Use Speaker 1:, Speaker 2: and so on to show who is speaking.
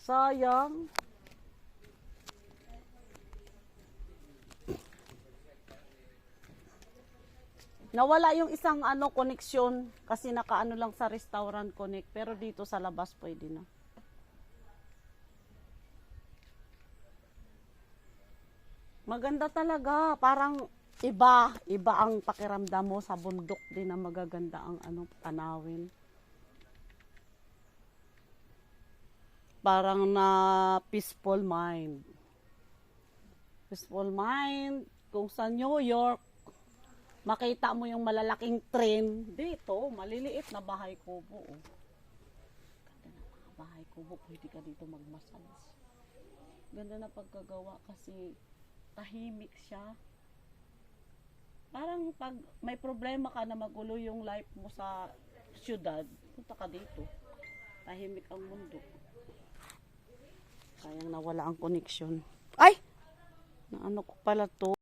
Speaker 1: Sayang. Nawala yung isang koneksyon kasi nakaano lang sa restaurant connect pero dito sa labas pwede na. Maganda talaga, parang iba ang pakiramdam mo sa bundok din na magaganda ang tanawin. Parang na peaceful mind. Peaceful mind kung sa New York makita mo yung malalaking train dito, maliliit na bahay kubo. Oh. Ganda na mga bahay kubo, pwede ka dito magmasalas. Ganda na pagkagawa kasi tahimik siya. Parang pag may problema ka na magulo yung life mo sa syudad, punta ka dito. Tahimik ang mundo. Sayang nawala ang connection. Ay! Naano ko pala to.